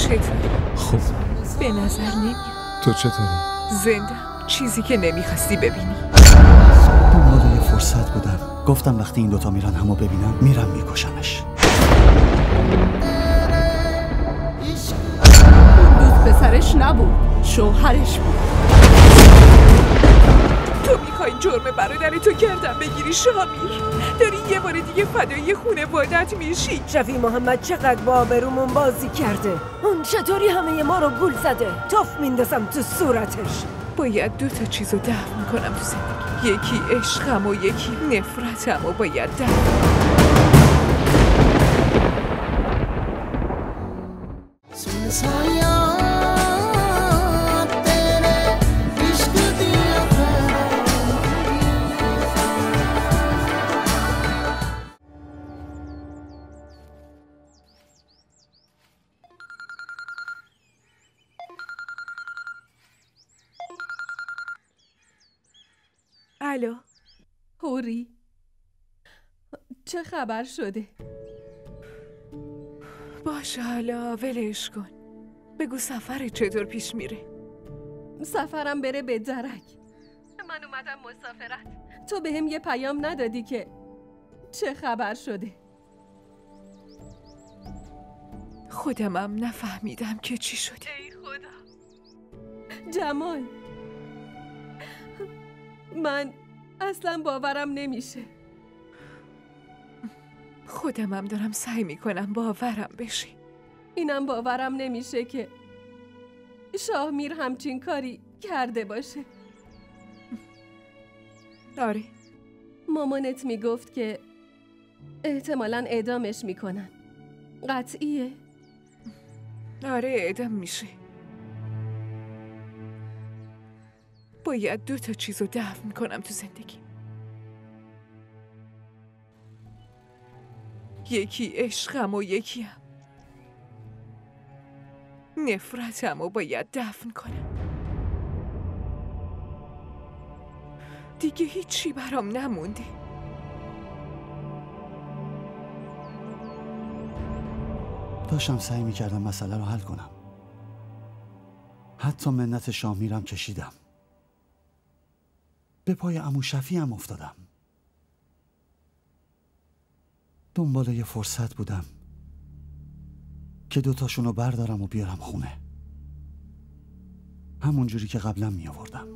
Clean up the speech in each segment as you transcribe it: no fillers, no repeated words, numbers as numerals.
چطوری؟ خوب. به نظر نمیاد. تو چطوری؟ زنده، چیزی که نمیخواستی ببینی. دنبال یه فرصت بودم، گفتم وقتی این دوتا میرن همو ببینم میرم میکشمش. اون دوست پسرش نبود، شوهرش بود. تو میخوای جرم برادرتو گردن بگیری شامیر؟ داری یه بار دیگه فدای خونوادت میشی. شفیع محمد چقدر با آبرومون بازی کرده. اون چطوری همه ما رو گول زده. توف میندازم تو صورتش. باید دوتا چیزو دفن کنم تو زندگی. یکی عشقم و یکی نفرتم و باید دفن. الو هوری، چه خبر شده؟ باشه حالا ولش کن. بگو سفرت چطور پیش میره؟ سفرم بره به درک. من اومدم مسافرت. تو بهم یه پیام ندادی که چه خبر شده؟ خودمم نفهمیدم که چی شده. ای خدا جمال، من اصلا باورم نمیشه. خودمم دارم سعی میکنم باورم بشی. اینم باورم نمیشه که شاهمیر همچین کاری کرده باشه. آره، مامانت میگفت که احتمالاً اعدامش میکنن. قطعیه؟ آره اعدام میشه. باید دوتا چیزو دفن کنم تو زندگی. یکی عشقم و یکی هم نفرتم و باید دفن کنم. دیگه هیچی برام نمونده. داشتم سعی میکردم مسئله رو حل کنم. حتی منت شاهمیرم کشیدم. به پای عمو شفیع هم افتادم. دنبال یه فرصت بودم که دوتاشونو بردارم و بیارم خونه، همون جوری که قبلا می آوردم.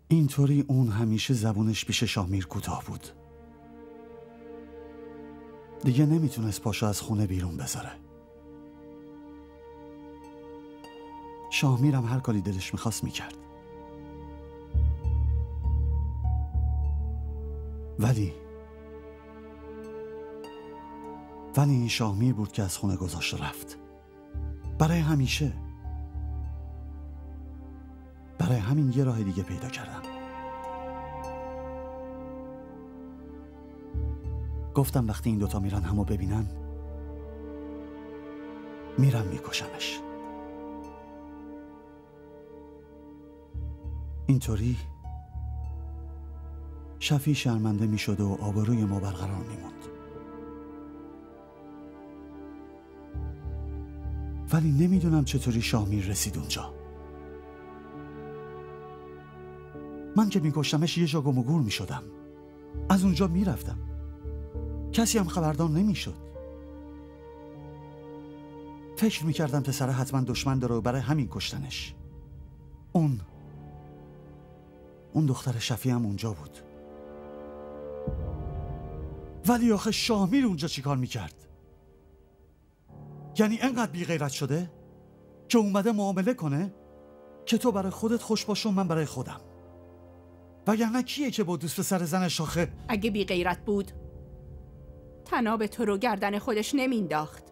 اینطوری اون همیشه زبونش پیش شاهمیر کوتاه بود. دیگه نمیتونست پاشو از خونه بیرون بذاره. شاهمیرم هر کاری دلش میخواست میکرد. ولی این شاهمیر بود که از خونه گذاشت رفت. برای همیشه. برای همین یه راه دیگه پیدا کردم. گفتم وقتی این دوتا میرن همو ببینن میرم میکشمش. اینطوری شفیع شرمنده میشد و آبروی ما برقرار میموند. ولی نمیدونم چطوری شاهمیر رسید اونجا. من که میکشتمش یه جا گم و گور میشدم. از اونجا میرفتم. کسی هم خبردار نمیشد. فکر میکردم پسره حتما دشمن داره و برای همین کشتنش. اون دختر شفیع هم اونجا بود. ولی آخه شاهمیر اونجا چیکار میکرد؟ یعنی انقدر بی غیرت شده که اومده معامله کنه که تو برای خودت خوش باش و من برای خودم. وگرنه کیه که با دوست پسر زنش آخه؟ اگه بی غیرت بود تناب تو رو گردن خودش نمینداخت.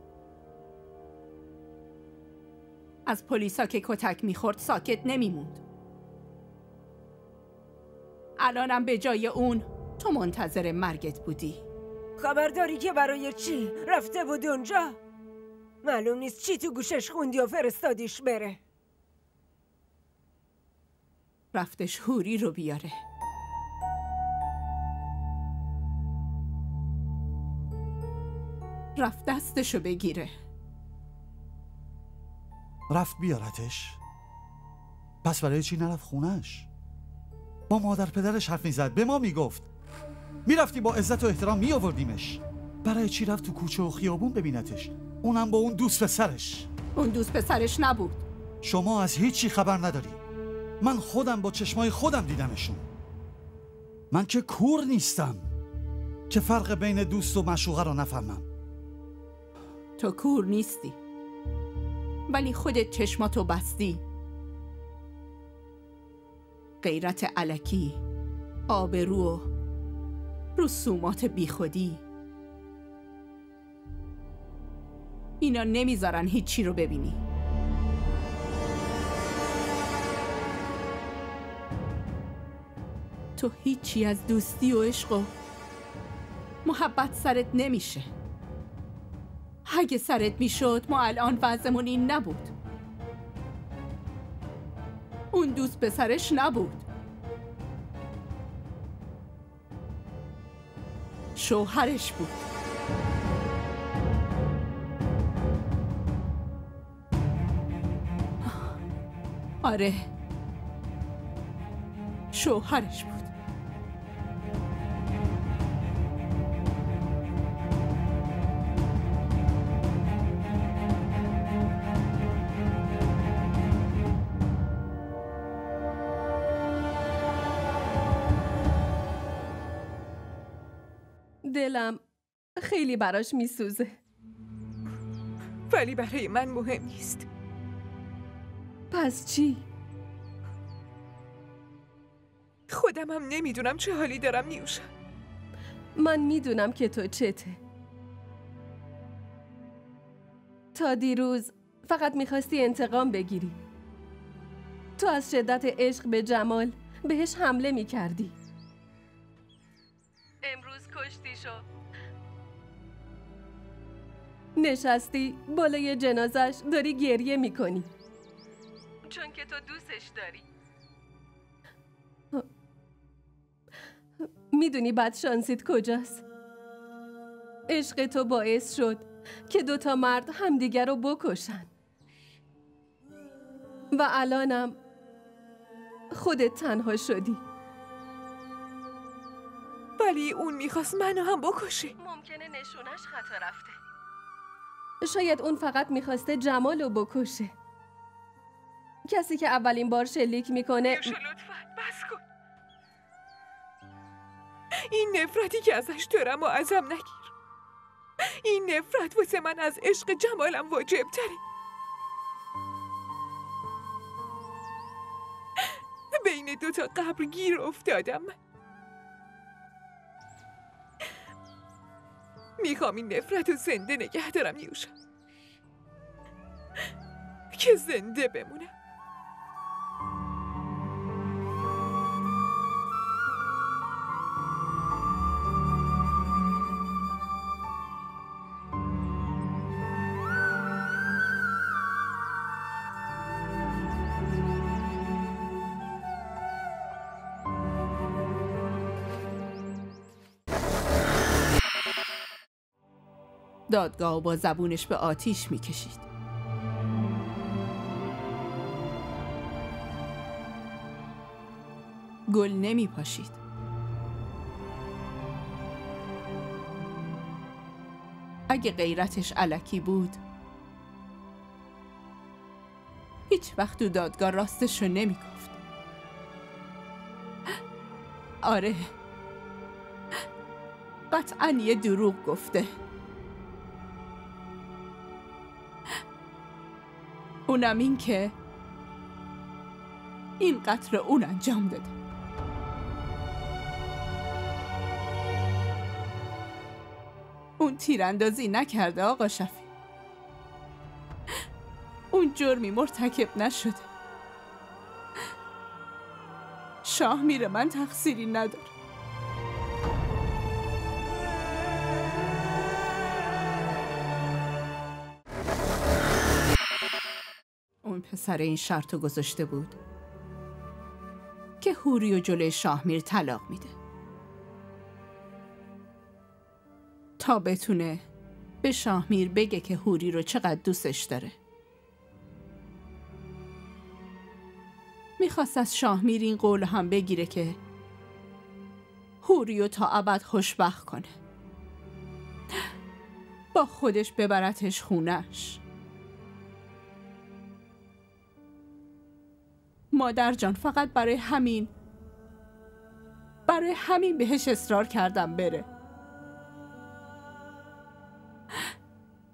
از پلیسا که کتک میخورد ساکت نمیموند. الانم به جای اون تو منتظر مرگت بودی. خبرداری که برای چی رفته بود اونجا؟ معلوم نیست چی تو گوشش خوندی و فرستادیش بره. رفتش هوری رو بیاره. رفت دستشو بگیره. رفت بیارتش؟ پس برای چی نرفت خونش؟ با مادر پدرش حرف میزد، به ما میگفت، میرفتی با عزت و احترام میآوردیمش. برای چی رفت تو کوچه و خیابون ببینتش؟ اونم با اون دوست پسرش. اون دوست پسرش نبود. شما از هیچی خبر نداری. من خودم با چشمای خودم دیدمشون. من که کور نیستم که فرق بین دوست و معشوقه رو نفهمم. تو کور نیستی، ولی خودت چشماتو بستی. غیرت الکی، آبرو و رسومات بیخودی، اینا نمیذارن هیچی رو ببینی. تو هیچی از دوستی و عشق و محبت سرت نمیشه. اگه سرت میشد ما الان وضعمون این نبود. اون دوست پسرش نبود، شوهرش بود. آره، شوهرش بود. دلم خیلی براش میسوزه. ولی برای من مهم نیست. پس چی؟ خودم هم نمیدونم چه حالی دارم نیوشا. من میدونم که تو چته. تا دیروز فقط میخواستی انتقام بگیری. تو از شدت عشق به جمال بهش حمله میکردی. امروز کشتیشو. نشستی بالای جنازش داری گریه میکنی چون که تو دوستش داری. میدونی بدشانسیت کجاست؟ عشق تو باعث شد که 2 مرد همدیگر رو بکشن و الانم خودت تنها شدی. ولی اون میخواست منو هم بکشه. ممکنه نشونش خطا رفته. شاید اون فقط میخواسته جمال رو بکشه. کسی که اولین بار شلیک میکنه. نیوشا لطفاً بس کن. این نفرتی که ازش دارم و ازم نگیر. این نفرت واسه من از عشق جمالم واجب تره. بین 2 قبر گیر افتادم من. میخوام این نفرت رو زنده نگه دارم نیوشا، که زنده بمونم. دادگاه با زبونش به آتیش میکشید. گل نمیپاشید. اگه غیرتش الکی بود هیچ وقت تو دادگاه راستشو نمیگفت. آره، قطعاً یه دروغ گفته. اونم این که این قتل اون انجام داده. اون تیراندازی نکرده آقا شفیع. اون جرمی مرتکب نشده. شاه میره، من تقصیری نداره. اون پسر این شرطو گذاشته بود که حوری و جلوی شاهمیر طلاق میده تا بتونه به شاهمیر بگه که هوری رو چقدر دوستش داره. میخواست از شاهمیر این قول هم بگیره که هوری رو تا ابد خوشبخت کنه، با خودش ببرتش خونش. مادر جان، فقط برای همین بهش اصرار کردم بره.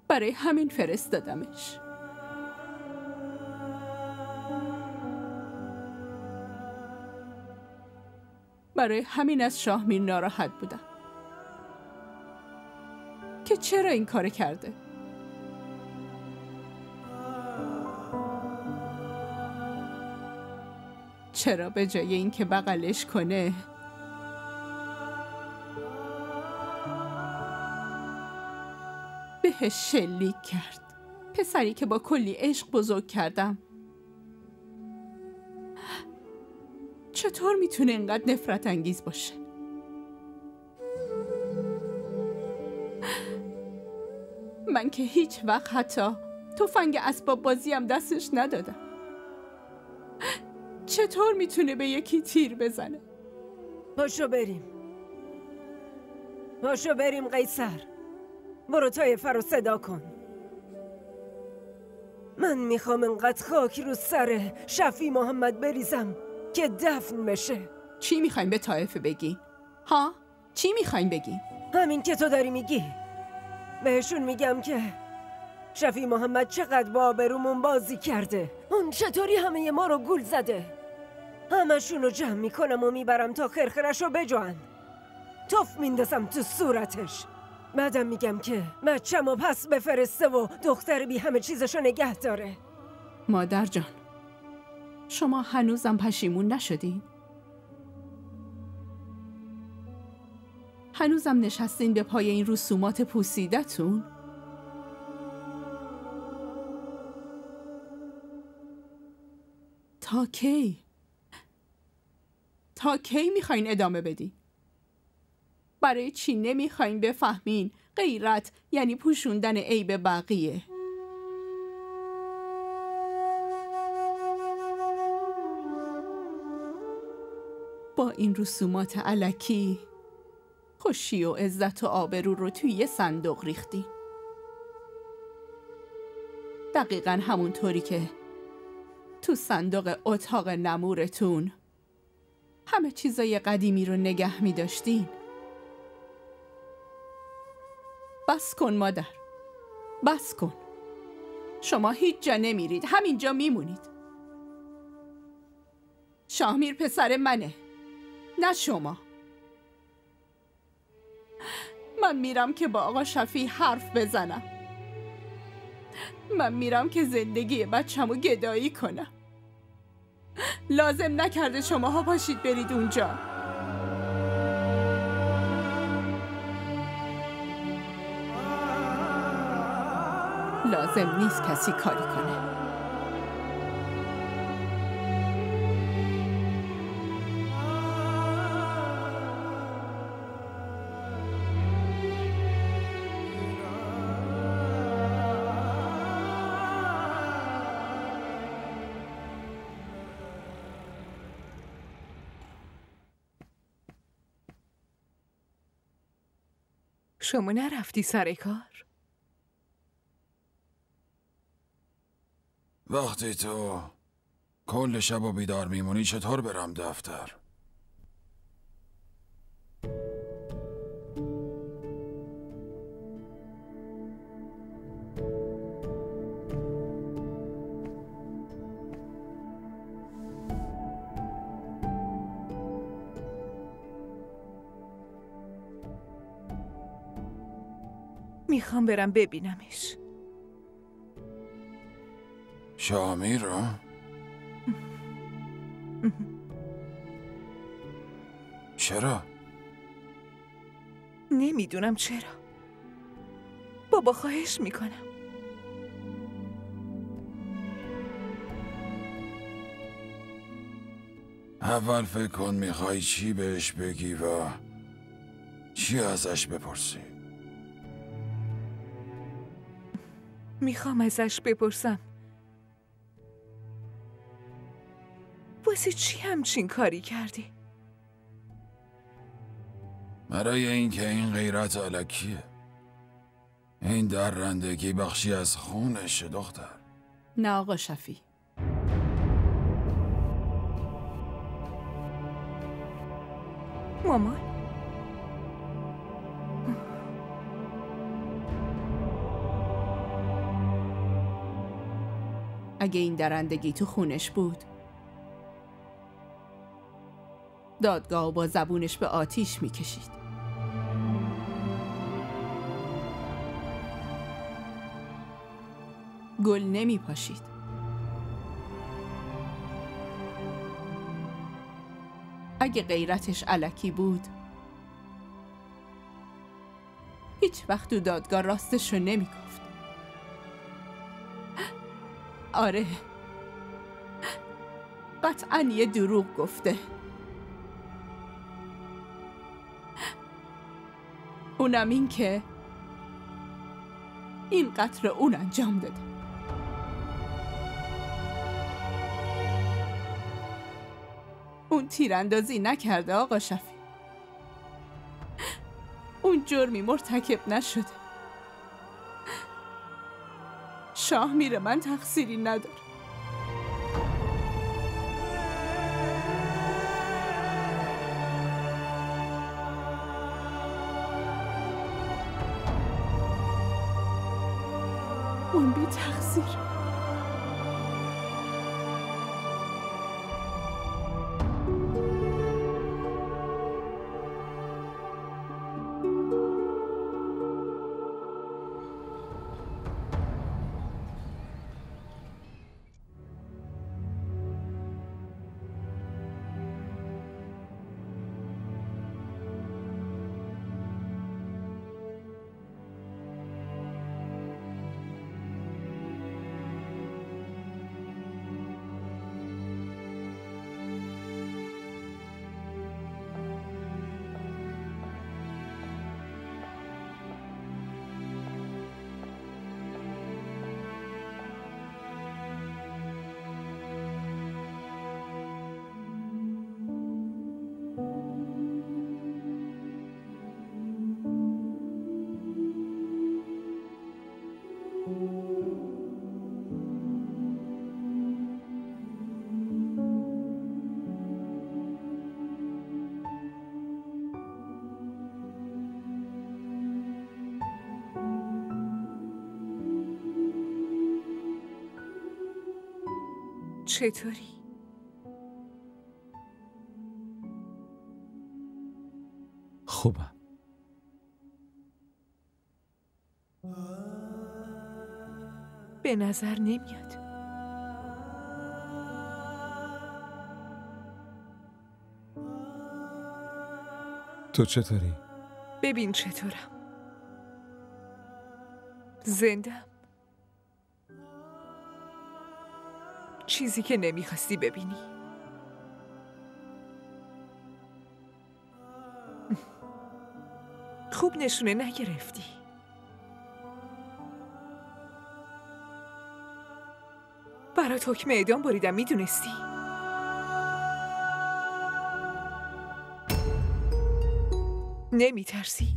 برای همین فرستادمش. برای همین از شاهمیر ناراحت بودم که چرا این کار کرده. چرا به جای این که بغلش کنه بهش شلیک کرد. پسری که با کلی عشق بزرگ کردم چطور میتونه اینقدر نفرت انگیز باشه؟ من که هیچ وقت حتی تفنگ اسباب بازی هم دستش ندادم. چطور میتونه به یکی تیر بزنه؟ پاشو بریم قیصر. برو طایفه رو صدا کن. من میخوام انقدر خاک رو سر شفیع محمد بریزم که دفن بشه. چی میخوایم به طایفه بگین؟ ها؟ چی میخوایم بگین؟ همین که تو داری میگی. بهشون میگم که شفیع محمد چقدر با آبرومون بازی کرده. اون چطوری همه ما رو گول زده. همشون رو جمع میکنم و میبرم تا خرخرش رو بجوان. توف میندازم تو صورتش. بعدم میگم که بچه‌مو پس بفرسته و دختر بی همه چیزشو نگه داره. مادر جان، شما هنوزم پشیمون نشدین؟ هنوزم نشستین به پای این رسومات پوسیدتون؟ تا کی میخواین ادامه بدین؟ برای چی نمیخواین بفهمین غیرت یعنی پوشوندن عیب بقیه؟ با این رسومات الکی خوشی و عزت و آبرو رو توی یه صندوق ریختین. دقیقاً همونطوری که تو صندوق اتاق نمورتون همه چیزای قدیمی رو نگه می داشتین. بس کن مادر، بس کن. شما هیچ جا نمیرید، همینجا میمونید. شاهمیر پسر منه، نه شما. من میرم که با آقا شفیع حرف بزنم. من میرم که زندگی بچه‌مو گدایی کنم. لازم نکرده شماها پاشید برید اونجا. لازم نیست کسی کاری کنه. شما نرفتی سر کار؟ وقتی تو کل شب و بیدار میمونی چطور برم دفتر؟ میخوام برم ببینمش. شاهمیر رو؟ چرا؟ نمیدونم چرا. بابا خواهش میکنم. اول فکر کن میخوای چی بهش بگی و چی ازش بپرسی. میخوام ازش بپرسم واسه چی همچین کاری کردی؟ برای اینکه این غیرت الکیه. این درندگی بخشی از خونشه دختر. نه آقا شفیع. مامان اگه این درندگی تو خونش بود دادگاه با زبونش به آتیش میکشید. گل نمیپاشید. اگه غیرتش الکی بود هیچ وقت تو دادگاه راستشو نمیگفت. آره قطعاً یه دروغ گفته. اونم این که این قتل اون انجام داده. اون تیراندازی نکرده آقا شفیع. اون جرمی مرتکب نشده. شاه میره من تقصیری نداره. اون بی تقصیر. چطوری؟ خوبم. به نظر نمیاد. تو چطوری؟ ببین چطورم. زندم. چیزی که نمیخواستی ببینی. خوب نشونه نگرفتی. برات حکم اعدام بریدم، میدونستی؟ نمیترسی؟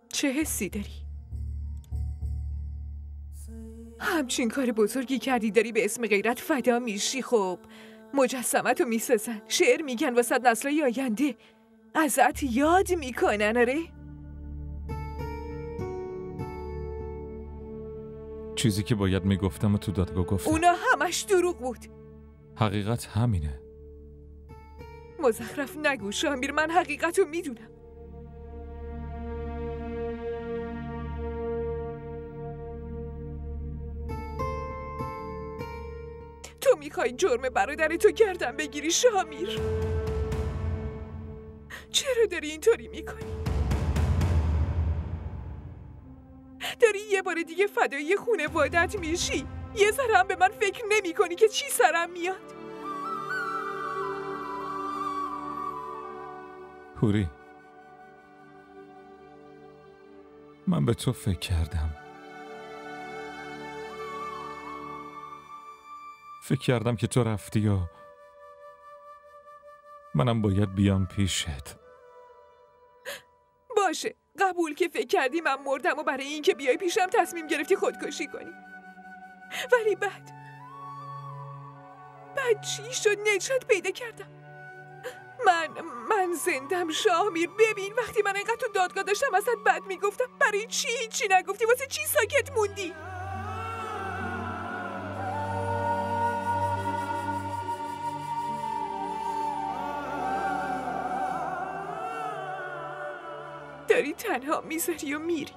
چه حسی داری؟ همچین کار بزرگی کردی، داری به اسم غیرت فدا میشی. خب مجسمتو میسازن، شعر میگن واسه نسل‌های آینده، ازت یاد میکنن. آره؟ چیزی که باید میگفتم و تو دادگاه گفتم. اونا همش دروغ بود. حقیقت همینه. مزخرف نگو شامیر، من حقیقتو میدونم. تو میخوای جرم برادرتو گردن بگیری شامیر؟ چرا داری اینطوری میکنی؟ داری یه بار دیگه فدایی خونوادت میشی. یه ذره هم به من فکر نمی کنی که چی سرم میاد؟ هوری، من به تو فکر کردم. فکر کردم که تو رفتی و منم باید بیام پیشت. باشه، قبول که فکر کردی من مردم و برای این که بیای پیشم تصمیم گرفتی خودکشی کنی. ولی بعد چی شد؟ نجات پیدا کردم. من زندم شاهمیر. ببین وقتی من اینقدر تو دادگاه داشتم ازت بد میگفتم، برای چی هیچی نگفتی؟ واسه چی ساکت موندی؟ داری تنها میذاری و میری.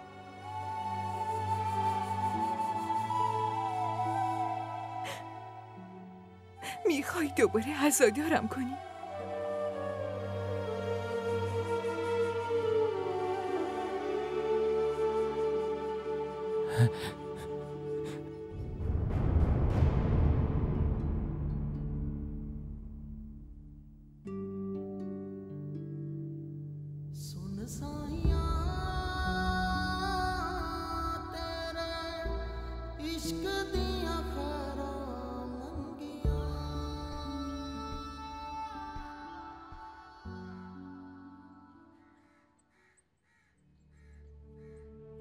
میخوای دوباره عزادارم کنی؟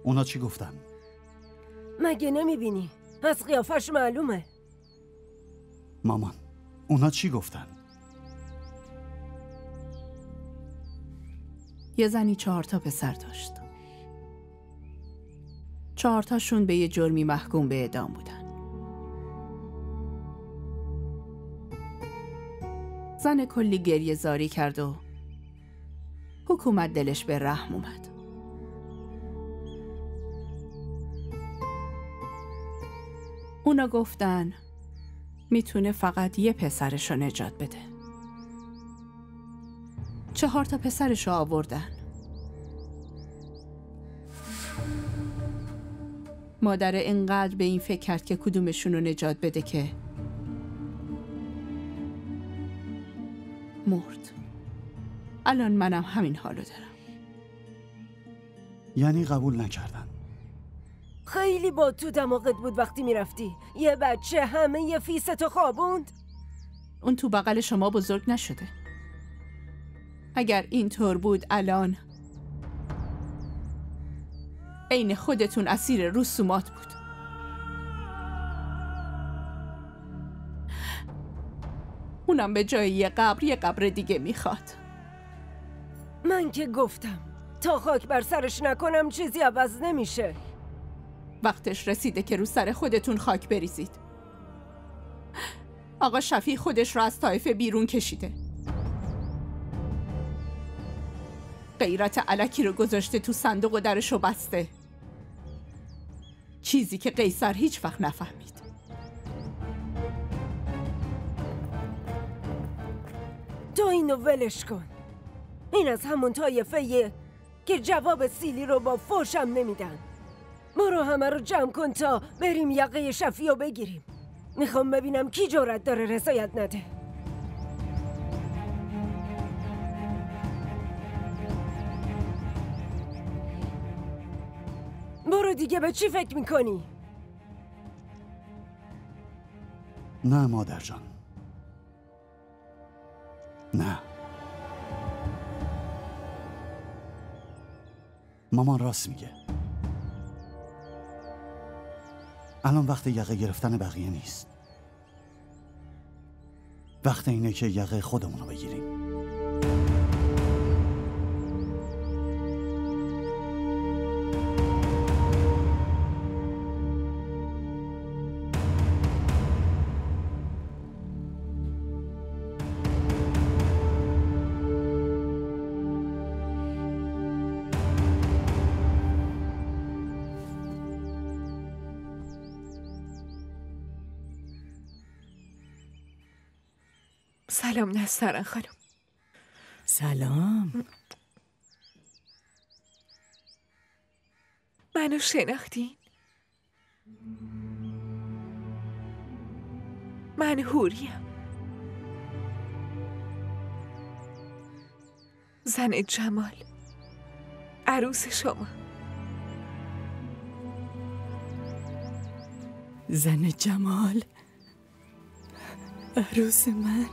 اونا چی گفتن؟ مگه نمیبینی؟ از قیافش معلومه. مامان، اونا چی گفتن؟ یه زنی 4 پسر داشت. 4 به یه جرمی محکوم به اعدام بودن. زن کلی گریه زاری کرد و حکومت دلش به رحم اومد. اونا گفتن میتونه فقط یه پسرشو نجات بده. 4 پسرشو آوردن. مادر اینقدر به این فکر کرد که کدومشونو نجات بده که مرد. الان منم همین حالو دارم. یعنی قبول نکردن؟ خیلی با تو دماغت بود وقتی میرفتی. یه بچه همه یه فیستو خوابوند. اون تو بغل شما بزرگ نشده. اگر اینطور بود الان عین خودتون اسیر رسومات بود. اونم به جای یه قبر دیگه میخواد. من که گفتم تا خاک بر سرش نکنم چیزی عوض نمیشه. وقتش رسیده که رو سر خودتون خاک بریزید. آقا شفیع خودش رو از طایفه بیرون کشیده. غیرت الکی رو گذاشته تو صندوق و درشو بسته. چیزی که قیصر هیچ وقت نفهمید. تو اینو ولش کن. این از همون طایفه‌ایه که جواب سیلی رو با فوشم نمیدن. برو همه رو جمع کن تا بریم یقه شفیع رو بگیریم. میخوام ببینم کی جرأت داره رضایت نده. برو دیگه، به چی فکر میکنی؟ نه مادر جان، نه. مامان راست میگه. الان وقت یقه گرفتن بقیه نیست. وقت اینه که یقه خودمونو بگیریم. سلام نسترن خانم. سلام. منو شناختین؟ من هوریم. زن جمال، عروس شما. زن جمال، عروس من.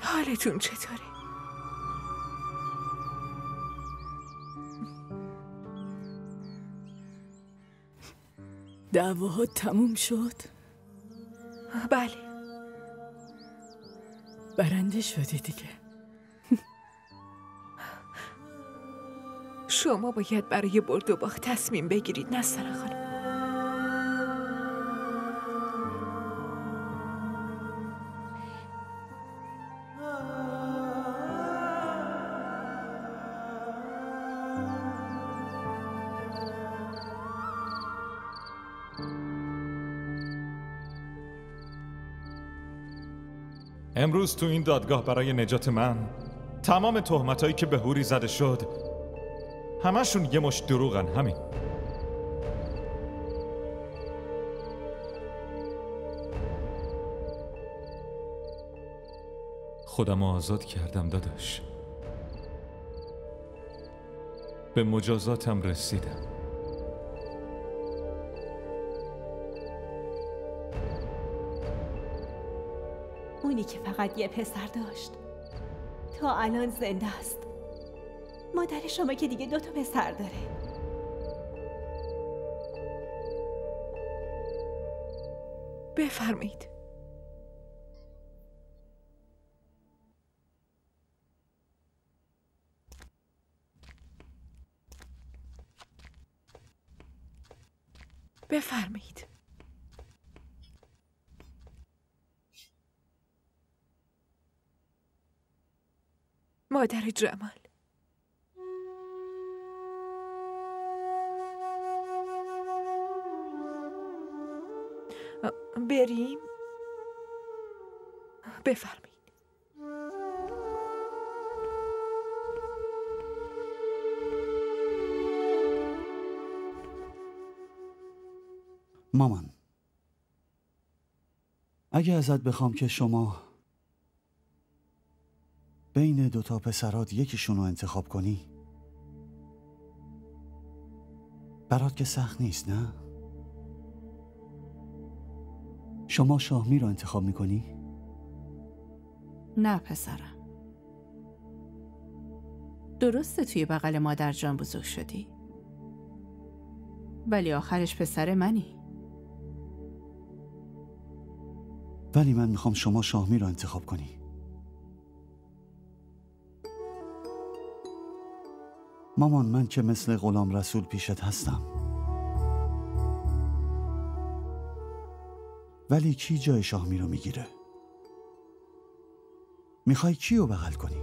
حالتون چطوره؟ دعواها تموم شد؟ بله. برنده شدی دیگه. شما باید برای برد و باخت تصمیم بگیرید، نسترن خانم. امروز تو این دادگاه برای نجات من تمام تهمتایی که به هوری زده شد همشون یه مشت دروغن. همین. خودم آزاد کردم داداش. به مجازاتم رسیدم. اونی که فقط یه پسر داشت تا الان زنده است. مادر شما که دیگه 2 پسر داره. بفرمایید. بفرمایید. مادر جمال، بریم؟ بفرمایید. مامان، اگه ازت بخوام که شما بین 2 پسرات یکیشون رو انتخاب کنی، برات که سخت نیست نه؟ شما شاهمی رو انتخاب میکنی؟ نه پسرم. درسته توی بغل مادر جان بزرگ شدی، ولی آخرش پسر منی. ولی من میخوام شما شاهمی رو انتخاب کنی. مامان، من که مثل غلام رسول پیشت هستم، ولی کی جای شاهمی رو میگیره؟ میخوای کی رو بغل کنی؟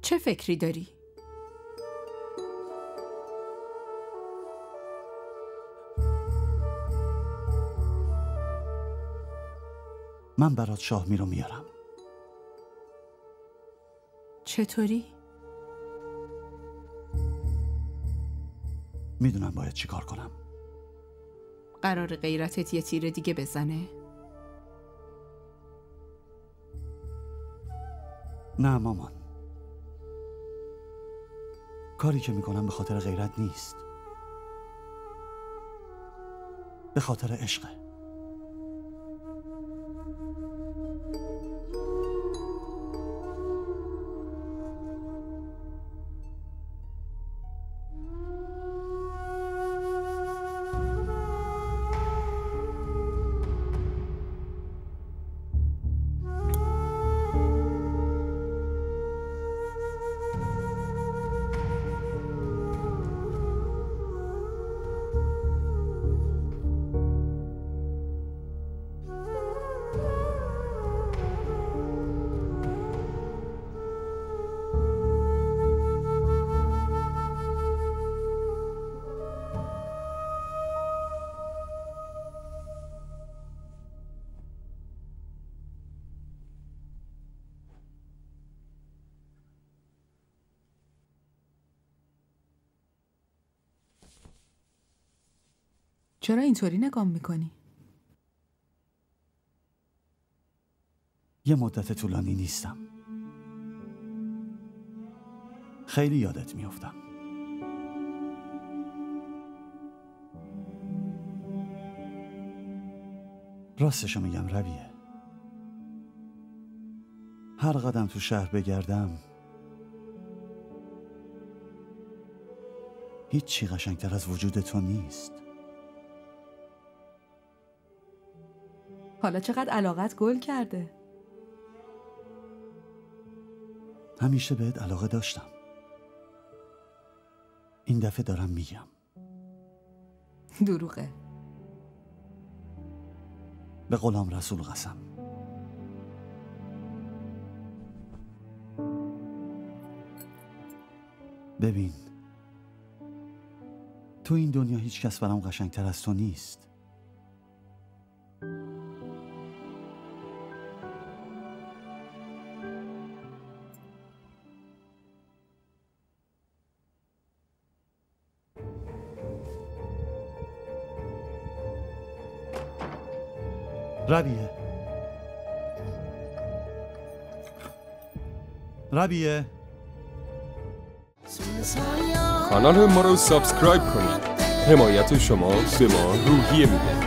چه فکری داری؟ من برات شاهمی رو میارم. چطوری؟ میدونم باید چی کار کنم. قرار غیرتت یه تیر دیگه بزنه؟ نه مامان، کاری که میکنم به خاطر غیرت نیست، به خاطر عشقه. چرا اینطوری نگام میکنی؟ یه مدت طولانی نیستم. خیلی یادت میافتم. راستشو میگم رویه، هر قدم تو شهر بگردم هیچ چی قشنگتر از وجود تو نیست. حالا چقدر علاقت گل کرده. همیشه بهت علاقه داشتم. این دفعه دارم میگم. دروغه. به غلام رسول قسم. ببین، تو این دنیا هیچ کس برام قشنگتر از تو نیست. ربیه کانال ما رو سابسکرایب کنید. حمایت شما به ما روحیه میده.